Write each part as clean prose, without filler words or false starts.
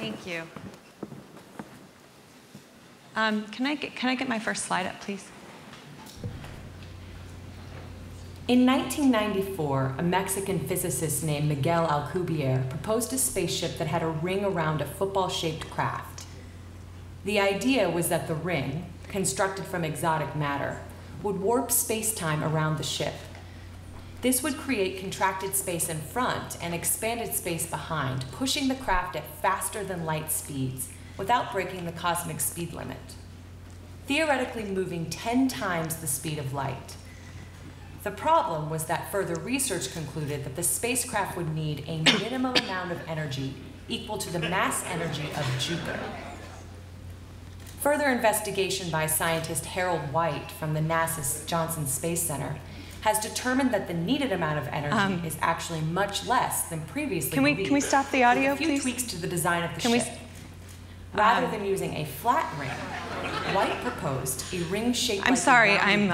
Thank you. Can I get my first slide up, please? In 1994, a Mexican physicist named Miguel Alcubierre proposed a spaceship that had a ring around a football-shaped craft. The idea was that the ring, constructed from exotic matter, would warp space-time around the ship. This would create contracted space in front and expanded space behind, pushing the craft at faster-than-light speeds without breaking the cosmic speed limit, theoretically moving 10 times the speed of light. The problem was that further research concluded that the spacecraft would need a minimum amount of energy equal to the mass energy of Jupiter. Further investigation by scientist Harold White from the NASA's Johnson Space Center has determined that the needed amount of energy is actually much less than previously believed. Can we stop the audio, please? With a few tweaks to the design of the ship. Rather than using a flat ring, White proposed a ring shaped I'm sorry, I'm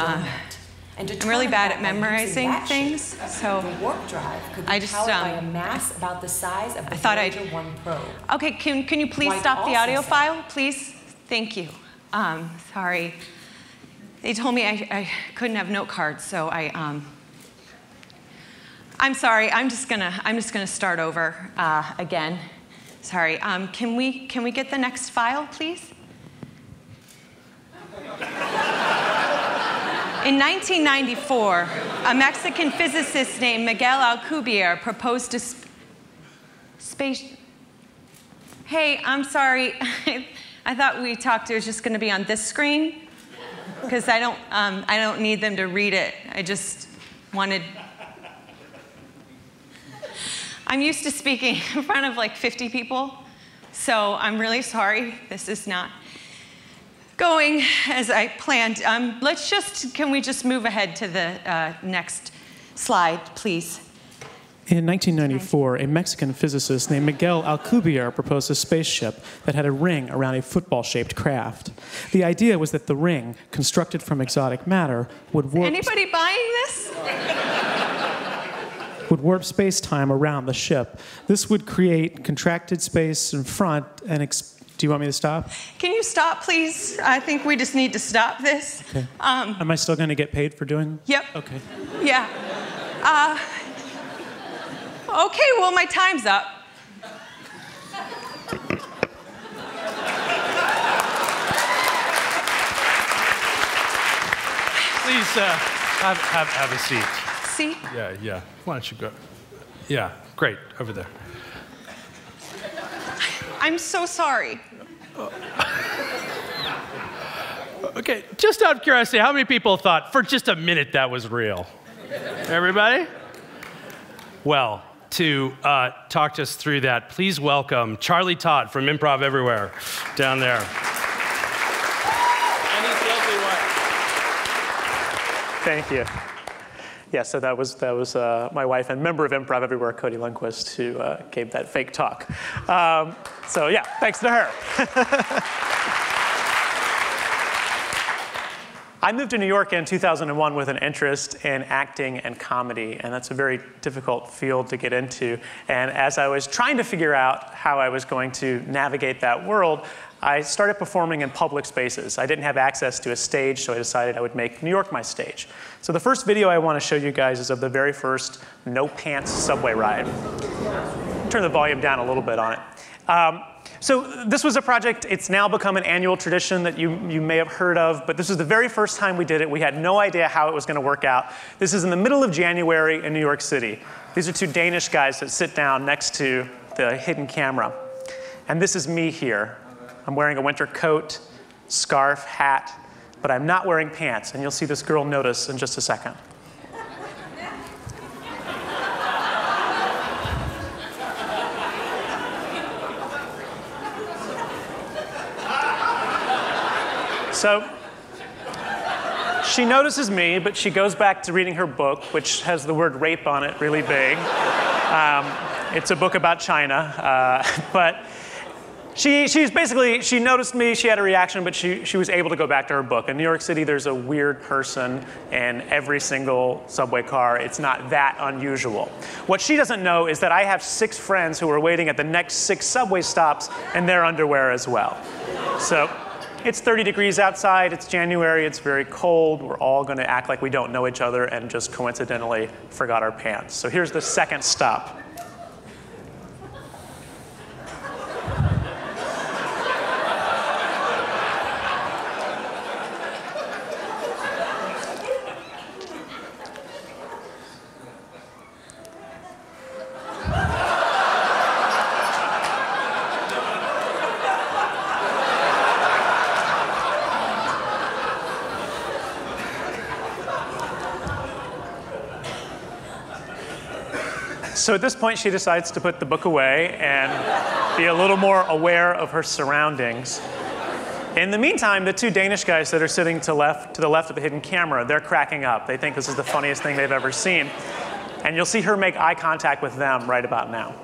really bad at memorizing things, so the warp drive could be powered by a mass about the size of the Voyager 1 probe. Okay, can you please stop the audio file, please? Thank you. Sorry. They told me I couldn't have note cards, so I'm sorry. I'm just gonna start over again. Sorry. Can we get the next file, please? In 1994, a Mexican physicist named Miguel Alcubierre proposed a space. Hey, I'm sorry. I thought we talked. It was just going to be on this screen, because I don't need them to read it. I just wanted. I'm used to speaking in front of like 50 people, so I'm really sorry. This is not going as I planned. Can we just move ahead to the next slide, please? In 1994, a Mexican physicist named Miguel Alcubierre proposed a spaceship that had a ring around a football-shaped craft. The idea was that the ring, constructed from exotic matter, would warp... Anybody buying this? ...would warp space-time around the ship. This would create contracted space in front and... Do you want me to stop? Can you stop, please? I think we just need to stop this. Okay. Am I still going to get paid for doing? Yep. Okay. Yeah. Okay, well, my time's up. Please have a seat. Seat? Yeah. Why don't you go? Yeah, great, over there. I'm so sorry. Okay, just out of curiosity, how many people thought for just a minute that was real? Everybody? Well, to talk us through that, please welcome Charlie Todd from Improv Everywhere down there. And his lovely wife. Thank you. Yeah, so that was my wife and member of Improv Everywhere, Cody Lundquist, who gave that fake talk. So yeah, thanks to her. I moved to New York in 2001 with an interest in acting and comedy, and that's a very difficult field to get into. And as I was trying to figure out how I was going to navigate that world, I started performing in public spaces. I didn't have access to a stage, so I decided I would make New York my stage. So the first video I want to show you guys is of the very first no-pants subway ride. Turn the volume down a little bit on it. So this was a project, it's now become an annual tradition that you may have heard of, but this was the very first time we did it. We had no idea how it was going to work out. This is in the middle of January in New York City. These are two Danish guys that sit down next to the hidden camera. And this is me here. I'm wearing a winter coat, scarf, hat, but I'm not wearing pants, and you'll see this girl notice in just a second. So she notices me, but she goes back to reading her book, which has the word rape on it really big. It's a book about China, but She noticed me, she had a reaction, but she was able to go back to her book. In New York City, there's a weird person in every single subway car. It's not that unusual. What she doesn't know is that I have 6 friends who are waiting at the next 6 subway stops in their underwear as well. So it's 30 degrees outside, it's January, it's very cold. We're all gonna act like we don't know each other and just coincidentally forgot our pants. So here's the second stop. So at this point, she decides to put the book away and be a little more aware of her surroundings. In the meantime, the 2 Danish guys that are sitting to the left of the hidden camera, they're cracking up. They think this is the funniest thing they've ever seen. And you'll see her make eye contact with them right about now.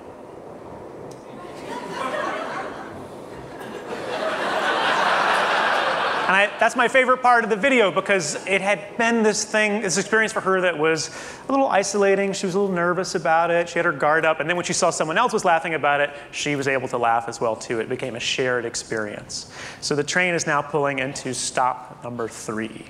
And that's my favorite part of the video because it had been this experience for her that was a little isolating. She was a little nervous about it. She had her guard up. And then when she saw someone else was laughing about it, she was able to laugh as well, too. It became a shared experience. So the train is now pulling into stop number 3.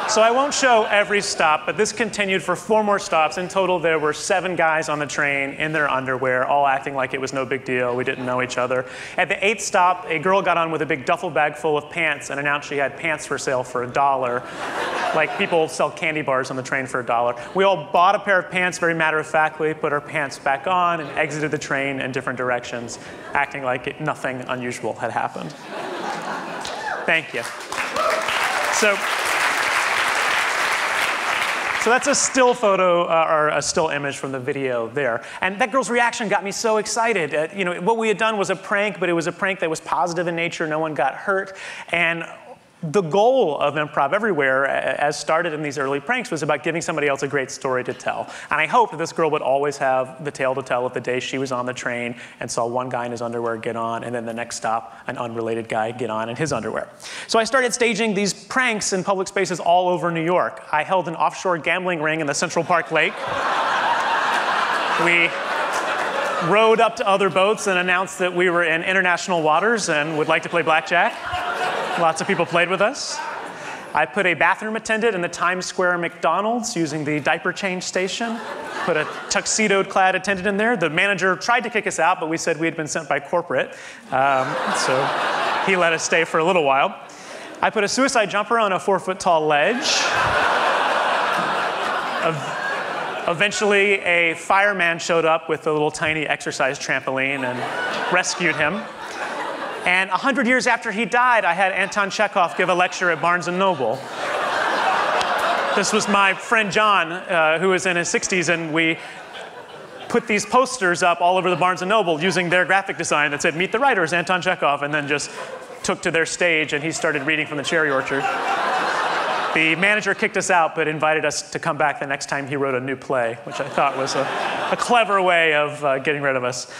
So I won't show every stop, but this continued for 4 more stops. In total, there were 7 guys on the train in their underwear, all acting like it was no big deal. We didn't know each other. At the 8th stop, a girl got on with a big duffel bag full of pants and announced she had pants for sale for $1. Like people sell candy bars on the train for $1. We all bought a pair of pants very matter-of-factly, put our pants back on, and exited the train in different directions, acting like nothing unusual had happened. Thank you. So that's a still photo, or a still image from the video there. And that girl's reaction got me so excited. What we had done was a prank, but it was a prank that was positive in nature. No one got hurt. And the goal of Improv Everywhere, as started in these early pranks, was about giving somebody else a great story to tell. And I hoped that this girl would always have the tale to tell of the day she was on the train and saw one guy in his underwear get on, and then the next stop, an unrelated guy get on in his underwear. So I started staging these pranks in public spaces all over New York. I held an offshore gambling ring in the Central Park Lake. We rowed up to other boats and announced that we were in international waters and would like to play blackjack. Lots of people played with us. I put a bathroom attendant in the Times Square McDonald's using the diaper change station. Put a tuxedo-clad attendant in there. The manager tried to kick us out, but we said we had been sent by corporate. So he let us stay for a little while. I put a suicide jumper on a 4-foot-tall ledge. Eventually, a fireman showed up with a little tiny exercise trampoline and rescued him. And 100 years after he died, I had Anton Chekhov give a lecture at Barnes & Noble. This was my friend John, who was in his 60s, and we put these posters up all over the Barnes & Noble using their graphic design that said, "Meet the writers, Anton Chekhov," and then just took to their stage, and he started reading from the cherry orchard. The manager kicked us out, but invited us to come back the next time he wrote a new play, which I thought was a clever way of getting rid of us.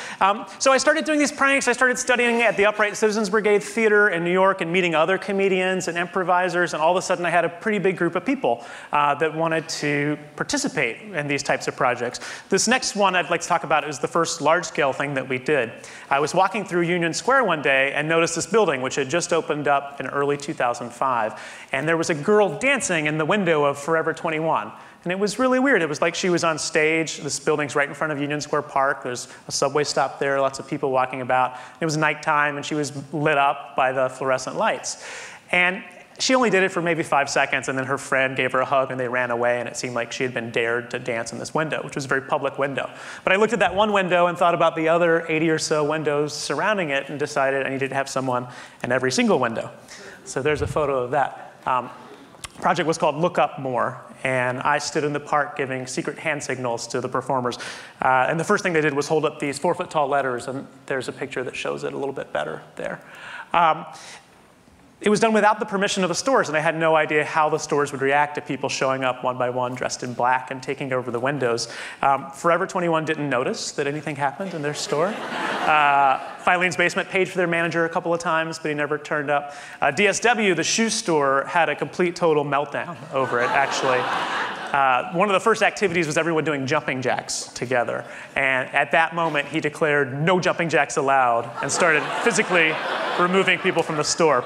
So I started doing these pranks. I started studying at the Upright Citizens Brigade Theater in New York and meeting other comedians and improvisers, and all of a sudden I had a pretty big group of people that wanted to participate in these types of projects. This next one I'd like to talk about is the first large-scale thing that we did. I was walking through Union Square one day and noticed this building, which had just opened up in early 2005, and there was a girl dancing in the window of Forever 21. And it was really weird. It was like she was on stage. This building's right in front of Union Square Park. There's a subway stop there, lots of people walking about. It was nighttime, and she was lit up by the fluorescent lights. And she only did it for maybe 5 seconds, and then her friend gave her a hug, and they ran away, and it seemed like she had been dared to dance in this window, which was a very public window. But I looked at that one window and thought about the other 80 or so windows surrounding it and decided I needed to have someone in every single window. So there's a photo of that. The project was called Look Up More, and I stood in the park giving secret hand signals to the performers. And the first thing they did was hold up these 4-foot-tall letters, and there's a picture that shows it a little bit better there. It was done without the permission of the stores, and I had no idea how the stores would react to people showing up one by one dressed in black and taking over the windows. Forever 21 didn't notice that anything happened in their store. Filene's Basement paid for their manager a couple of times, but he never turned up. DSW, the shoe store, had a complete total meltdown over it, actually. One of the first activities was everyone doing jumping jacks together. And at that moment, he declared no jumping jacks allowed and started physically removing people from the store,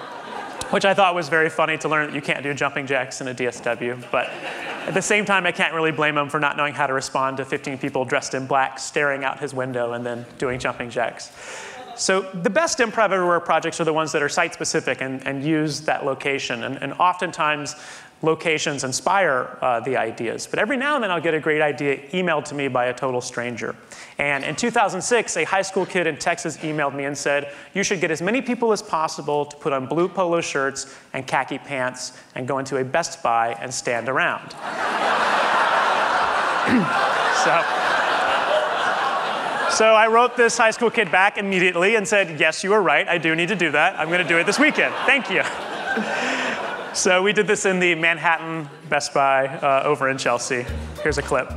which I thought was very funny to learn that you can't do jumping jacks in a DSW. But at the same time, I can't really blame him for not knowing how to respond to 15 people dressed in black staring out his window and then doing jumping jacks. So the best Improv Everywhere projects are the ones that are site-specific and use that location. And oftentimes, locations inspire the ideas. But every now and then, I'll get a great idea emailed to me by a total stranger. And in 2006, a high school kid in Texas emailed me and said, you should get as many people as possible to put on blue polo shirts and khaki pants and go into a Best Buy and stand around. So I wrote this high school kid back immediately and said, yes, you are right. I do need to do that. I'm going to do it this weekend. Thank you. So we did this in the Manhattan Best Buy over in Chelsea. Here's a clip.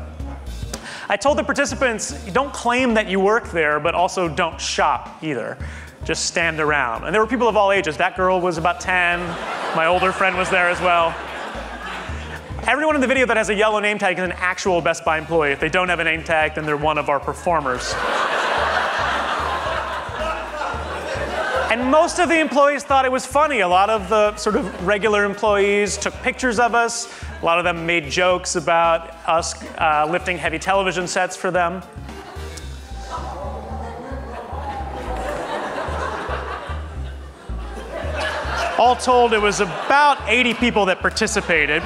I told the participants, don't claim that you work there, but also don't shop either. Just stand around. And there were people of all ages. That girl was about 10. My older friend was there as well. Everyone in the video that has a yellow name tag is an actual Best Buy employee. If they don't have a name tag, then they're one of our performers. And most of the employees thought it was funny. A lot of the sort of regular employees took pictures of us. A lot of them made jokes about us lifting heavy television sets for them. All told, it was about 80 people that participated.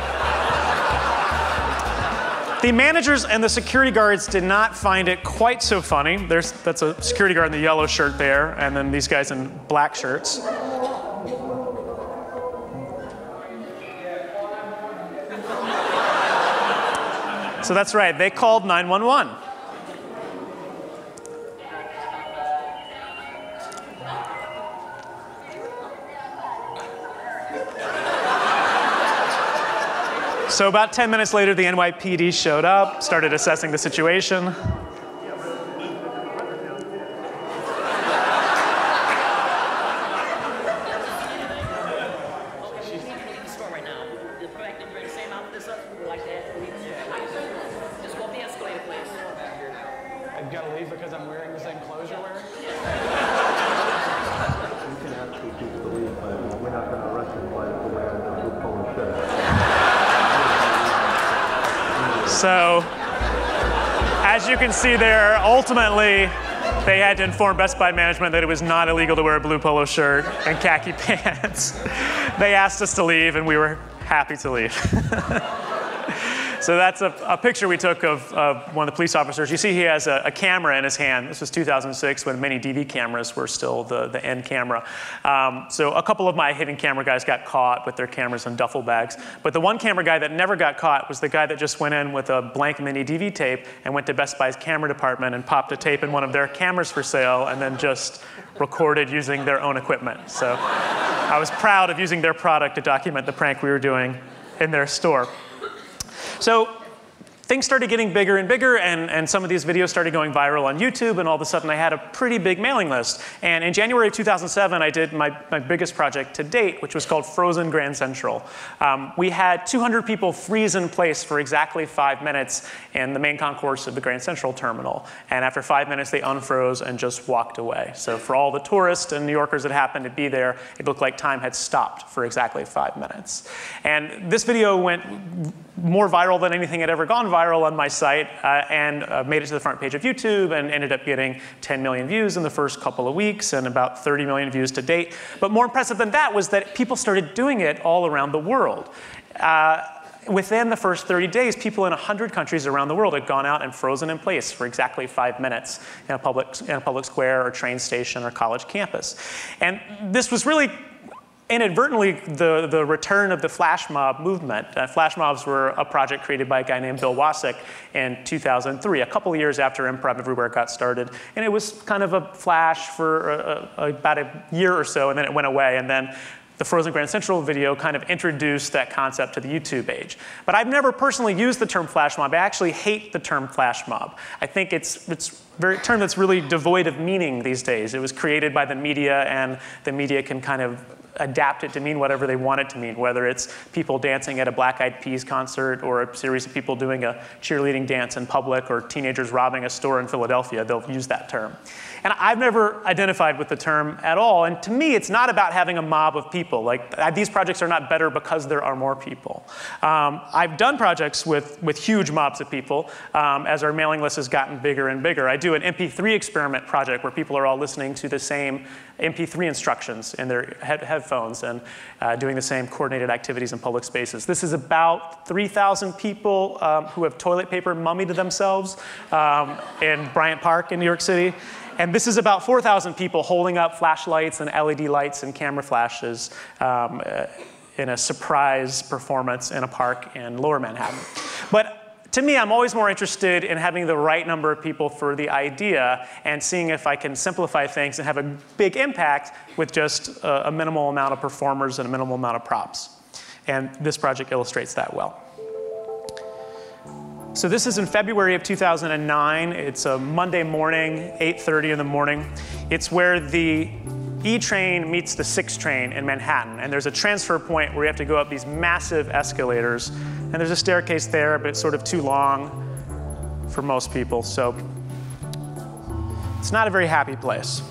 The managers and the security guards did not find it quite so funny. That's a security guard in the yellow shirt there, and then these guys in black shirts. So that's right, they called 911. So about 10 minutes later, the NYPD showed up, started assessing the situation. I've got to leave because I'm wearing the same clothes you're wearing? You can ask people to leave, but we're not going to arrest anybody for wearing the blue polo shirt. So, as you can see there, ultimately, they had to inform Best Buy management that it was not illegal to wear a blue polo shirt and khaki pants. They asked us to leave, and we were happy to leave. So that's a picture we took of one of the police officers. You see he has a camera in his hand. This was 2006 when many DV cameras were still the end camera. So a couple of my hidden camera guys got caught with their cameras in duffel bags. But the one camera guy that never got caught was the guy that just went in with a blank mini DV tape and went to Best Buy's camera department and popped a tape in one of their cameras for sale and then just recorded using their own equipment. So I was proud of using their product to document the prank we were doing in their store. So things started getting bigger and bigger, and some of these videos started going viral on YouTube, and all of a sudden I had a pretty big mailing list. And in January of 2007, I did my biggest project to date, which was called Frozen Grand Central. We had 200 people freeze in place for exactly 5 minutes in the main concourse of the Grand Central terminal. And after 5 minutes, they unfroze and just walked away. So for all the tourists and New Yorkers that happened to be there, it looked like time had stopped for exactly 5 minutes. And this video went more viral than anything had ever gone viral on my site, and made it to the front page of YouTube and ended up getting 10 million views in the first couple of weeks and about 30 million views to date. But more impressive than that was that people started doing it all around the world. Within the first 30 days, people in 100 countries around the world had gone out and frozen in place for exactly 5 minutes in a public square or train station or college campus. And this was really inadvertently the return of the flash mob movement. Flash mobs were a project created by a guy named Bill Wasik in 2003, a couple of years after Improv Everywhere got started. And it was kind of a flash for about a year or so, and then it went away. And then the Frozen Grand Central video kind of introduced that concept to the YouTube age. But I've never personally used the term flash mob. I actually hate the term flash mob. I think it's a term that's really devoid of meaning these days. It was created by the media, and the media can kind of adapt it to mean whatever they want it to mean, whether it's people dancing at a Black Eyed Peas concert or a series of people doing a cheerleading dance in public or teenagers robbing a store in Philadelphia, they'll use that term. And I've never identified with the term at all, and to me it's not about having a mob of people. Like, these projects are not better because there are more people. I've done projects with huge mobs of people as our mailing list has gotten bigger and bigger. I do an MP3 experiment project where people are all listening to the same MP3 instructions in their headphones and doing the same coordinated activities in public spaces. This is about 3,000 people who have toilet paper mummied to themselves in Bryant Park in New York City. And this is about 4,000 people holding up flashlights and LED lights and camera flashes in a surprise performance in a park in Lower Manhattan. But to me, I'm always more interested in having the right number of people for the idea and seeing if I can simplify things and have a big impact with just a minimal amount of performers and a minimal amount of props. And this project illustrates that well. So this is in February of 2009. It's a Monday morning, 8:30 in the morning. It's where the E train meets the 6 train in Manhattan. And there's a transfer point where you have to go up these massive escalators. And there's a staircase there, but it's sort of too long for most people. So it's not a very happy place.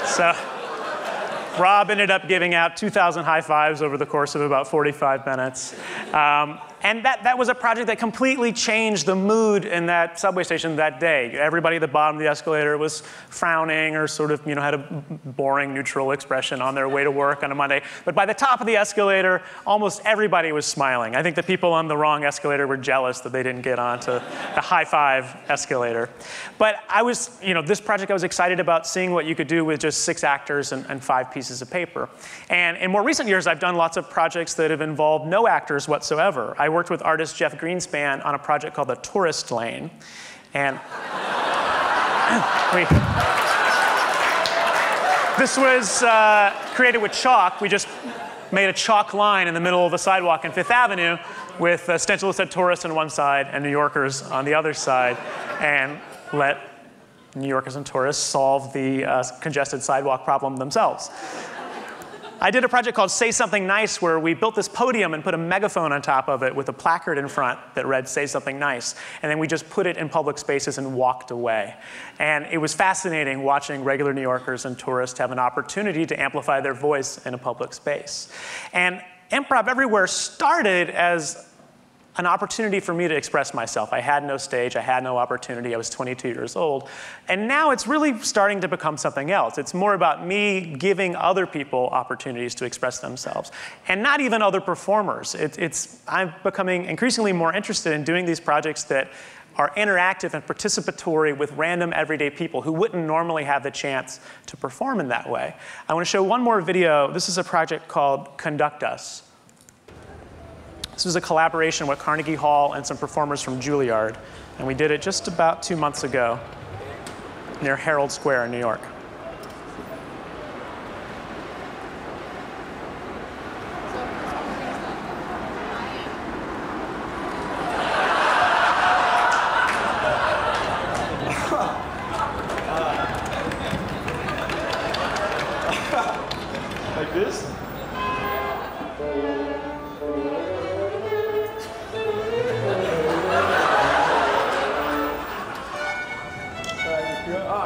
So Rob ended up giving out 2,000 high fives over the course of about 45 minutes. And that was a project that completely changed the mood in that subway station that day. Everybody at the bottom of the escalator was frowning or sort of, had a boring, neutral expression on their way to work on a Monday. But by the top of the escalator, almost everybody was smiling. I think the people on the wrong escalator were jealous that they didn't get onto the high five escalator. But I was, this project I was excited about seeing what you could do with just 6 actors and 5 pieces of paper. And in more recent years, I've done lots of projects that have involved no actors whatsoever. I worked with artist Jeff Greenspan on a project called The Tourist Lane. And this was created with chalk. We just made a chalk line in the middle of the sidewalk in Fifth Avenue with a stencil that said tourists on one side and New Yorkers on the other side, and let New Yorkers and tourists solve the congested sidewalk problem themselves. I did a project called Say Something Nice, where we built this podium and put a megaphone on top of it with a placard in front that read, "Say Something Nice." And then we just put it in public spaces and walked away. And it was fascinating watching regular New Yorkers and tourists have an opportunity to amplify their voice in a public space. And Improv Everywhere started as an opportunity for me to express myself. I had no stage, I had no opportunity, I was 22 years old. And now it's really starting to become something else. It's more about me giving other people opportunities to express themselves. And not even other performers. I'm becoming increasingly more interested in doing these projects that are interactive and participatory with random everyday people who wouldn't normally have the chance to perform in that way. I want to show one more video. This is a project called Conduct Us. This was a collaboration with Carnegie Hall and some performers from Juilliard. And we did it just about 2 months ago near Herald Square in New York. Like this?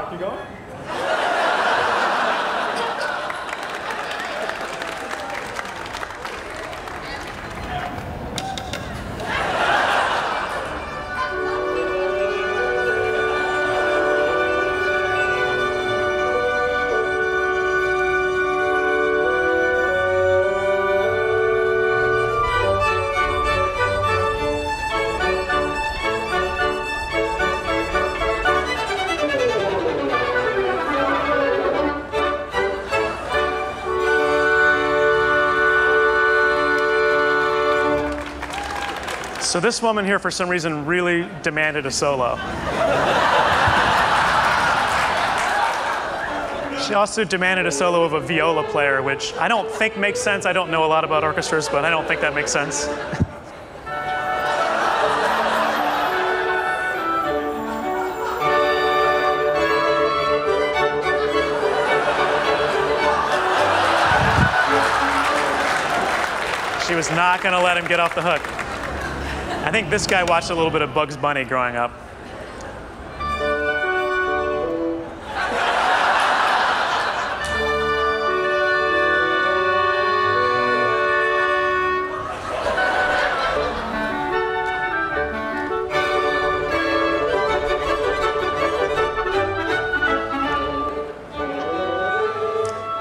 Keep going? So this woman here, for some reason, really demanded a solo. She also demanded a solo of a viola player, which I don't think makes sense. I don't know a lot about orchestras, but I don't think that makes sense. She was not going to let him get off the hook. I think this guy watched a little bit of Bugs Bunny growing up.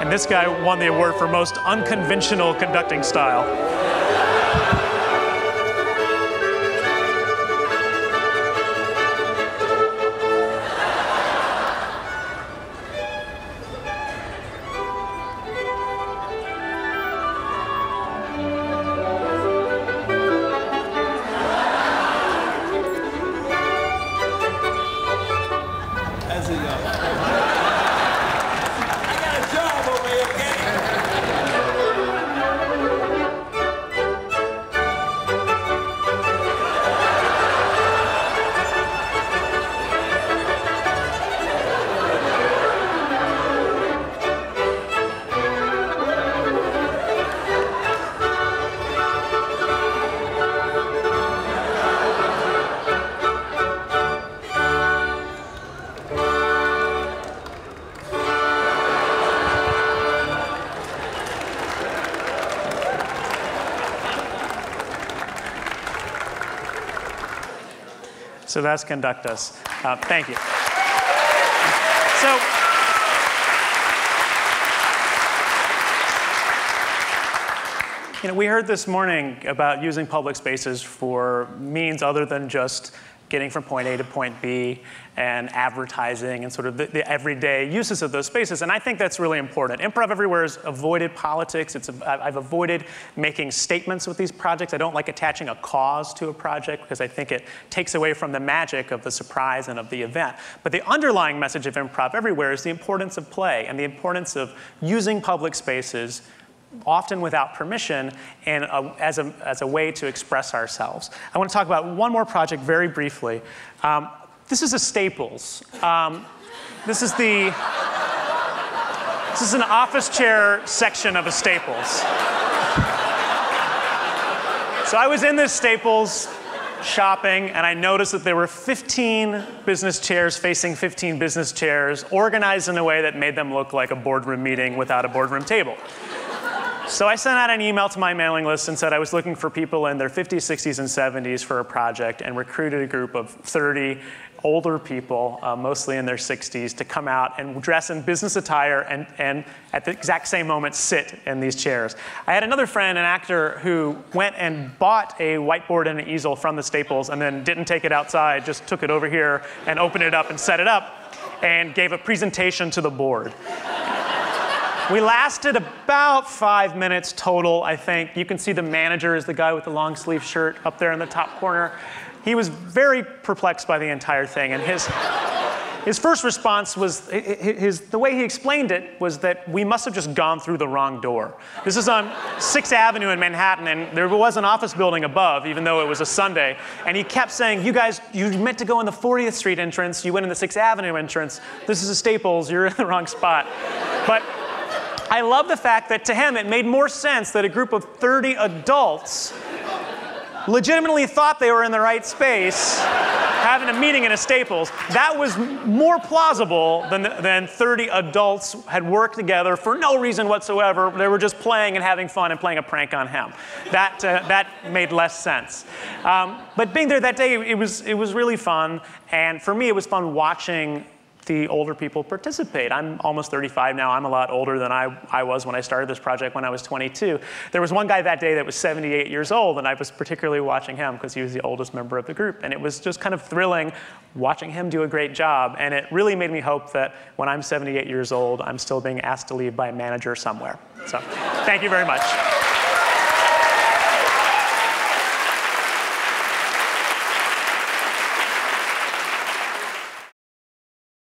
And this guy won the award for most unconventional conducting style. So that's Conduct Us. Thank you. So, we heard this morning about using public spaces for means other than just getting from point A to point B and advertising and sort of the everyday uses of those spaces. And I think that's really important. Improv Everywhere has avoided politics. I've avoided making statements with these projects. I don't like attaching a cause to a project because I think it takes away from the magic of the surprise and of the event. But the underlying message of Improv Everywhere is the importance of play and the importance of using public spaces often without permission, and as a way to express ourselves. I want to talk about one more project very briefly. This is a Staples. This is an office chair section of a Staples. So I was in this Staples shopping, and I noticed that there were 15 business chairs facing 15 business chairs, organized in a way that made them look like a boardroom meeting without a boardroom table. So I sent out an email to my mailing list and said I was looking for people in their 50s, 60s, and 70s for a project, and recruited a group of 30 older people, mostly in their 60s, to come out and dress in business attire and at the exact same moment sit in these chairs. I had another friend, an actor, who went and bought a whiteboard and an easel from the Staples and then didn't take it outside, just took it over here and opened it up and set it up and gave a presentation to the board. We lasted about 5 minutes total, I think. You can see the manager is the guy with the long sleeve shirt up there in the top corner. He was very perplexed by the entire thing, and his first response was, the way he explained it was that we must have just gone through the wrong door. This is on 6th Avenue in Manhattan, and there was an office building above, even though it was a Sunday. And he kept saying, you guys, you meant to go in the 40th Street entrance, you went in the 6th Avenue entrance. This is a Staples, you're in the wrong spot. But I love the fact that to him it made more sense that a group of 30 adults legitimately thought they were in the right space having a meeting in a Staples. That was more plausible than 30 adults had worked together for no reason whatsoever. They were just playing and having fun and playing a prank on him. That made less sense. But being there that day, it was really fun. And for me, it was fun watching the older people participate. I'm almost 35 now. I'm a lot older than I was when I started this project when I was 22. There was one guy that day that was 78 years old, and I was particularly watching him because he was the oldest member of the group. And it was just kind of thrilling watching him do a great job. And it really made me hope that when I'm 78 years old, I'm still being asked to leave by a manager somewhere. So thank you very much.